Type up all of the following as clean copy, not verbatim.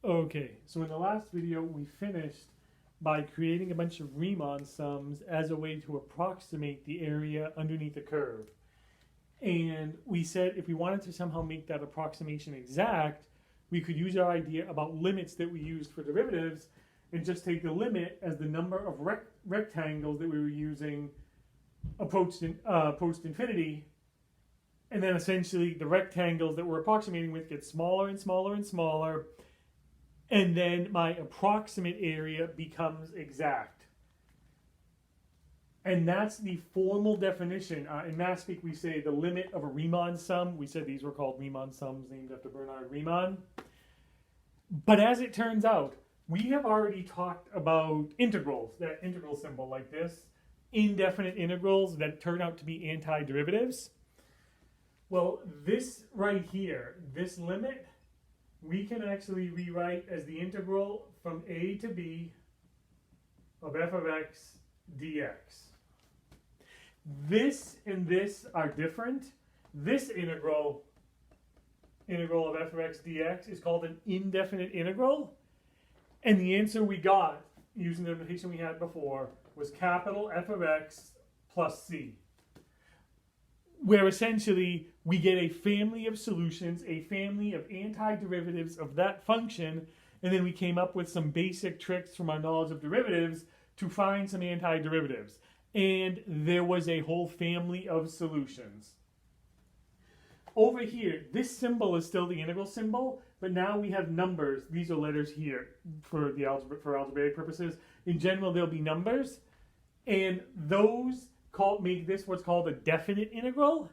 Okay, so in the last video we finished by creating a bunch of Riemann sums as a way to approximate the area underneath the curve. And we said if we wanted to somehow make that approximation exact, we could use our idea about limits that we used for derivatives and just take the limit as the number of rectangles that we were using approached infinity, and then essentially the rectangles that we're approximating with get smaller and smaller and smaller, and then my approximate area becomes exact. And that's the formal definition. In math speak, we say the limit of a Riemann sum. We said these were called Riemann sums named after Bernard Riemann. But as it turns out, we have already talked about integrals, that integral symbol like this, indefinite integrals that turn out to be antiderivatives. Well, this right here, this limit, we can actually rewrite as the integral from a to b of f of x dx. This and this are different. This integral of f of x dx is called an indefinite integral. And the answer we got, using the notation we had before, was capital F of x plus c. Where essentially we get a family of solutions, a family of antiderivatives of that function, and then we came up with some basic tricks from our knowledge of derivatives to find some antiderivatives. And there was a whole family of solutions. Over here, this symbol is still the integral symbol, but now we have numbers. These are letters here for algebraic purposes. In general, there'll be numbers, and those make this what's called a definite integral.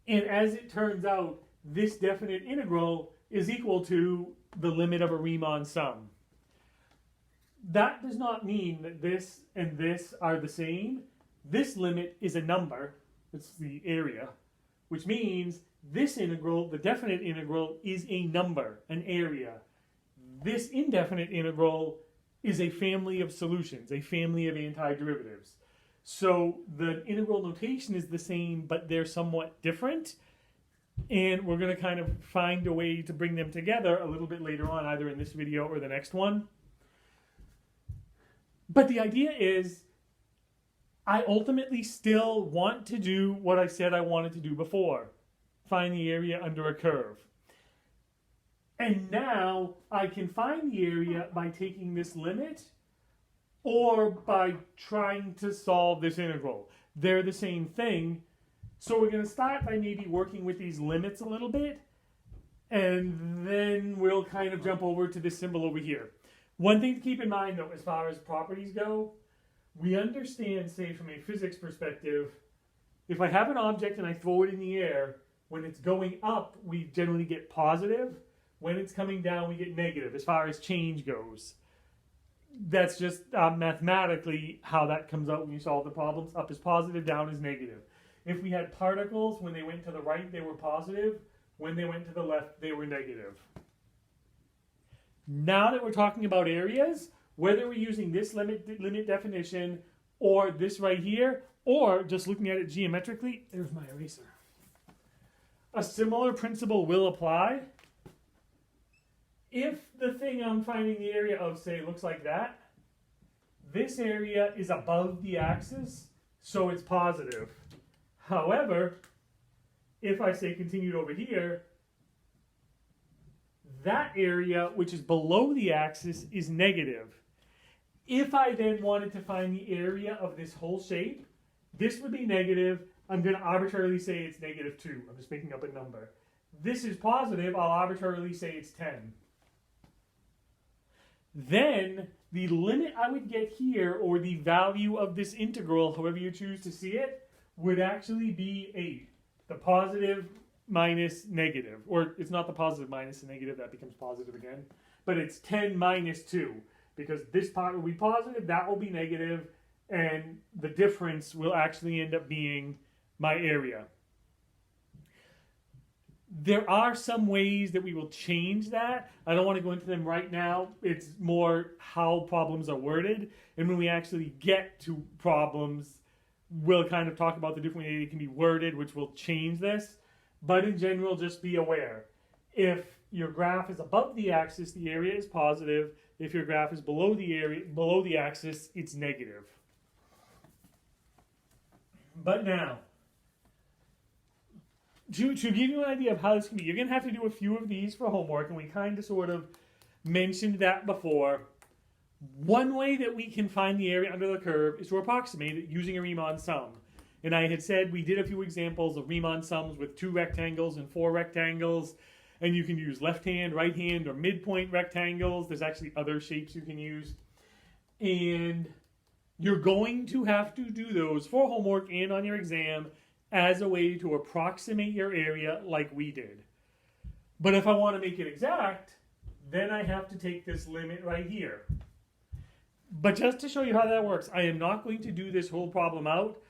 And as it turns out, this definite integral is equal to the limit of a Riemann sum. That does not mean that this and this are the same. This limit is a number, it's the area, which means this integral, the definite integral, is a number, an area. This indefinite integral is a family of solutions, a family of antiderivatives. So the integral notation is the same, but they're somewhat different. And we're going to kind of find a way to bring them together a little bit later on, either in this video or the next one. But the idea is, I ultimately still want to do what I said I wanted to do before. Find the area under a curve. And now I can find the area by taking this limit or by trying to solve this integral. They're the same thing. So we're going to start by maybe working with these limits a little bit, and then we'll kind of jump over to this symbol over here. One thing to keep in mind, though, as far as properties go, we understand, say, from a physics perspective, if I have an object and I throw it in the air, when it's going up, we generally get positive. When it's coming down, we get negative as far as change goes. That's just mathematically how that comes out when you solve the problems. Up is positive, down is negative. If we had particles, when they went to the right, they were positive. When they went to the left, they were negative. Now that we're talking about areas, whether we're using this limit definition or this right here, or just looking at it geometrically, there's my eraser. A similar principle will apply. If the thing I'm finding the area of, say, looks like that, this area is above the axis, so it's positive. However, if I say continued over here, that area, which is below the axis, is negative. If I then wanted to find the area of this whole shape, this would be negative. I'm going to arbitrarily say it's negative 2. I'm just making up a number. This is positive. I'll arbitrarily say it's 10. Then the limit I would get here, or the value of this integral, however you choose to see it, would actually be 8. The positive minus negative. Or it's not the positive minus the negative, that becomes positive again. But it's 10 minus 2. Because this part will be positive, that will be negative, and the difference will actually end up being my area. There are some ways that we will change that. I don't want to go into them right now. It's more how problems are worded. And when we actually get to problems, we'll kind of talk about the different ways they can be worded, which will change this. But in general, just be aware. If your graph is above the axis, the area is positive. If your graph is below the axis, it's negative. But now, to give you an idea of how this can be, you're going to have to do a few of these for homework, and we kind of sort of mentioned that before. One way that we can find the area under the curve is to approximate it using a Riemann sum. And I had said we did a few examples of Riemann sums with 2 rectangles and 4 rectangles. And you can use left hand, right hand, or midpoint rectangles. There's actually other shapes you can use. And you're going to have to do those for homework and on your exam as a way to approximate your area like we did. But if I want to make it exact, then I have to take this limit right here. But just to show you how that works, I am not going to do this whole problem out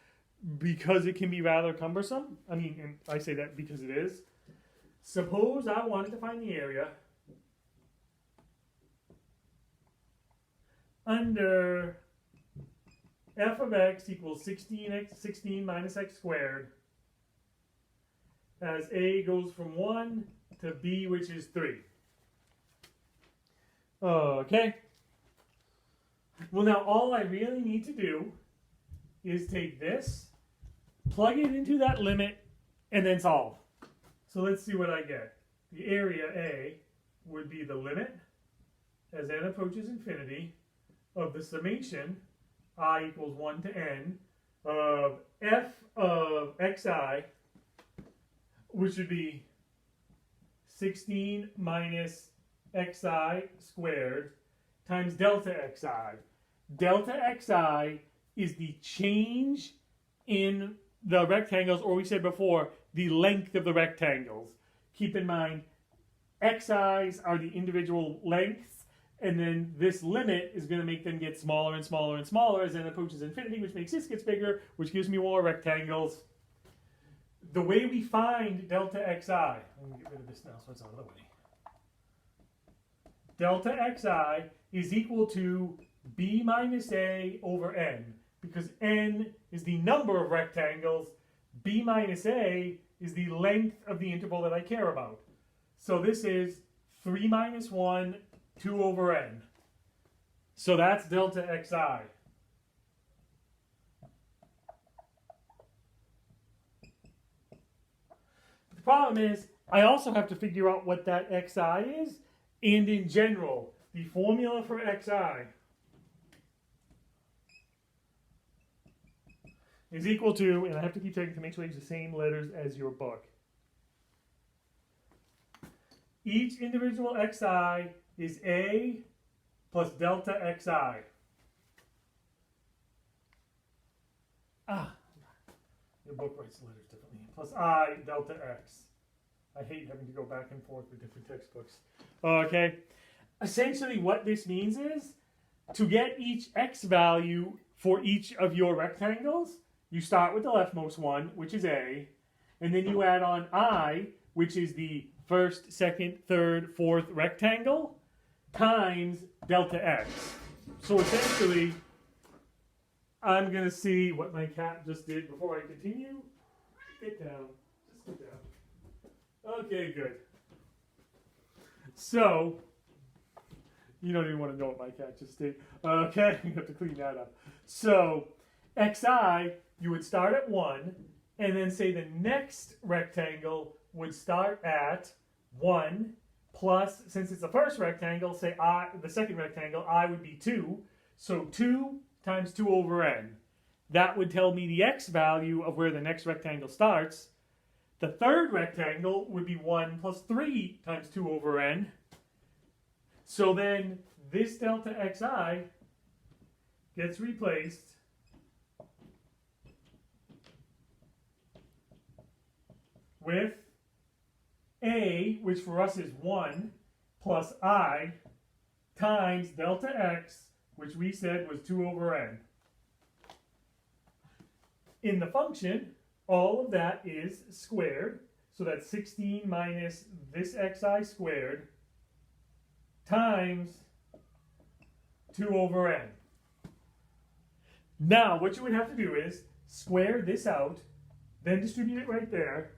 because it can be rather cumbersome. I mean, and I say that because it is. Suppose I wanted to find the area under f of x equals 16 minus x squared as a goes from 1 to b, which is 3. Okay. Well, now all I really need to do is take this, plug it into that limit, and then solve. So let's see what I get. The area A would be the limit as n approaches infinity of the summation I equals 1 to n of f of xi, which would be 16 minus xi squared times delta xi. Delta xi is the change in the rectangles, or we said before, the length of the rectangles. Keep in mind, xi's are the individual lengths, and then this limit is going to make them get smaller and smaller and smaller as n approaches infinity, which makes this gets bigger, which gives me more rectangles. The way we find delta xi, I'm going to get rid of this now so it's out of the way. Delta xi is equal to b minus a over n, because n is the number of rectangles, b minus a is the length of the interval that I care about. So this is 3 minus 1, 2 over n. So that's delta xi. The problem is, I also have to figure out what that xi is, and in general, the formula for xi is equal to, and I have to keep checking to make sure I use the same letters as your book. Each individual xi is a plus delta xi. Your book writes letters differently. Plus I delta x. I hate having to go back and forth with different textbooks. Okay. Essentially what this means is, to get each x value for each of your rectangles, you start with the leftmost one, which is a, and then you add on I, which is the first, second, third, fourth rectangle, times delta x. So essentially, I'm going to see what my cat just did before I continue. Get down. Just get down. Okay, good. So, you don't even want to know what my cat just did. Okay, you have to clean that up. So, xi, you would start at 1, and then say the next rectangle would start at 1 plus, since it's the first rectangle, say I, the second rectangle, I would be 2. So 2 times 2 over n. That would tell me the x value of where the next rectangle starts. The third rectangle would be 1 plus 3 times 2 over n. So then this delta xi gets replaced with a, which for us is 1, plus I, times delta x, which we said was 2 over n. In the function, all of that is squared, so that's 16 minus this xi squared times 2 over n. Now, what you would have to do is square this out, then distribute it right there,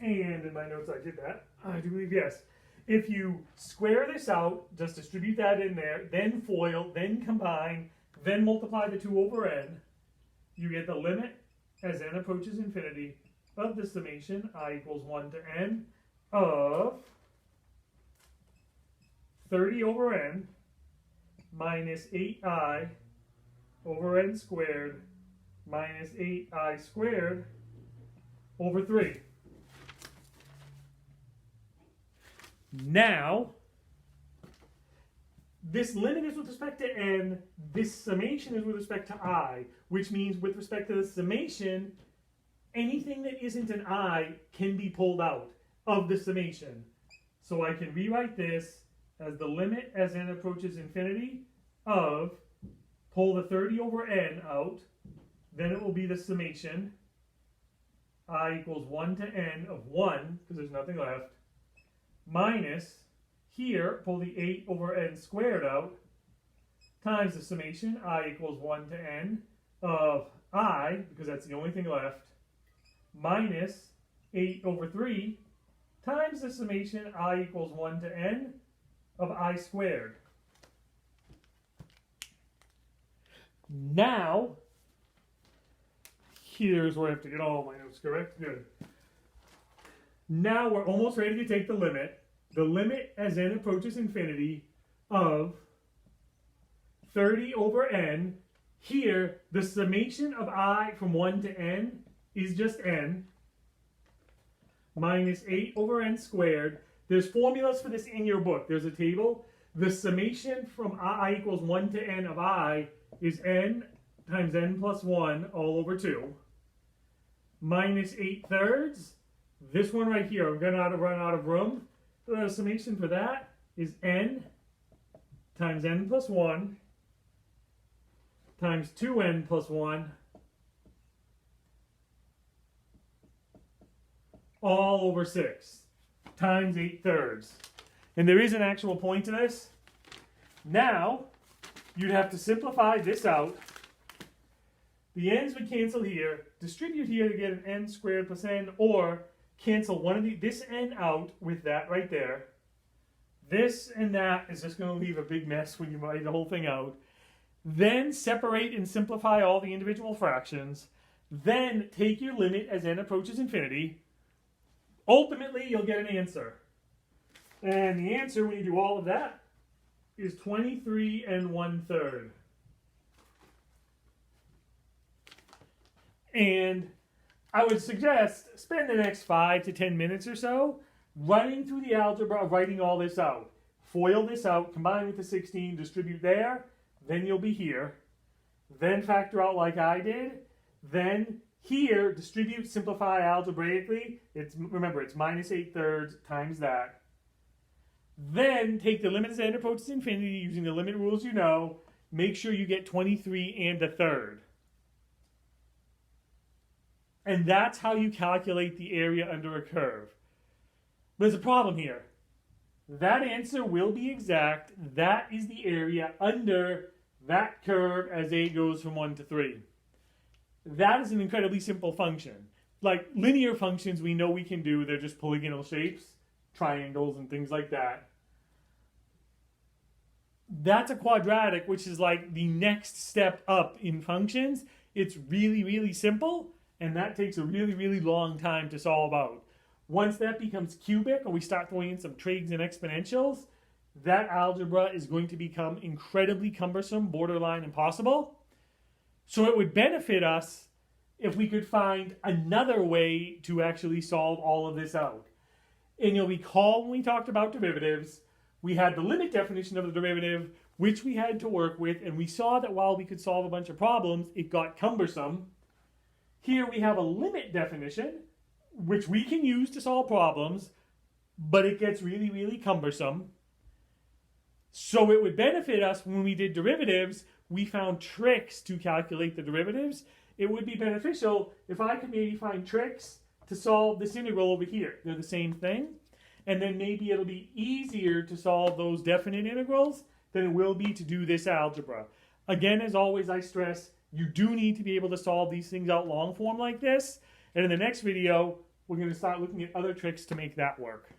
and in my notes I did that, I do believe yes. If you square this out, just distribute that in there, then FOIL, then combine, then multiply the 2 over n, you get the limit as n approaches infinity of the summation I equals 1 to n of 30 over n minus 8i over n squared minus 8i squared over 3. Now, this limit is with respect to n, this summation is with respect to I, which means with respect to the summation, anything that isn't an I can be pulled out of the summation. So I can rewrite this as the limit as n approaches infinity of, pull the 30 over n out, then it will be the summation I equals 1 to n of 1, because there's nothing left, minus, here, pull the 8 over n squared out, times the summation I equals 1 to n of I, because that's the only thing left, minus 8 over 3 times the summation I equals 1 to n of I squared. Now, here's where I have to get all my notes correct. Good. Now we're almost ready to take the limit. The limit as n approaches infinity of 30 over n. Here, the summation of I from 1 to n is just n. Minus 8 over n squared. There's formulas for this in your book. There's a table. The summation from I equals 1 to n of I is n times n plus 1 all over 2. Minus 8 thirds. This one right here, I'm going to run out of room. So the summation for that is n times n plus 1 times 2n plus 1 all over 6 times 8 thirds. And there is an actual point to this. Now, you'd have to simplify this out. The n's would cancel here, distribute here to get an n squared plus n, or cancel one of this n out with that right there. This and that is just going to leave a big mess when you write the whole thing out. Then separate and simplify all the individual fractions. Then take your limit as n approaches infinity. Ultimately, you'll get an answer. And the answer, when you do all of that, is 23 1/3. And I would suggest spend the next 5 to 10 minutes or so running through the algebra, writing all this out. Foil this out, combine with the 16, distribute there, then you'll be here. Then factor out like I did. Then here, distribute, simplify algebraically. Remember, it's minus 8 thirds times that. Then take the limit as n approaches infinity using the limit rules you know. Make sure you get 23 1/3. And that's how you calculate the area under a curve. But there's a problem here. That answer will be exact. That is the area under that curve as a goes from 1 to 3. That is an incredibly simple function. Like linear functions we know we can do, they're just polygonal shapes, triangles and things like that. That's a quadratic, which is like the next step up in functions. It's really, really simple, and that takes a really, really long time to solve out. Once that becomes cubic, or we start throwing in some trigs and exponentials, that algebra is going to become incredibly cumbersome, borderline impossible. So it would benefit us if we could find another way to actually solve all of this out. And you'll recall when we talked about derivatives, we had the limit definition of the derivative, which we had to work with, and we saw that while we could solve a bunch of problems, it got cumbersome. Here we have a limit definition, which we can use to solve problems, but it gets really, really cumbersome. So it would benefit us when we did derivatives, we found tricks to calculate the derivatives. It would be beneficial if I could maybe find tricks to solve this integral over here. They're the same thing. And then maybe it'll be easier to solve those definite integrals than it will be to do this algebra. Again, as always, I stress, you do need to be able to solve these things out long form like this. And in the next video, we're going to start looking at other tricks to make that work.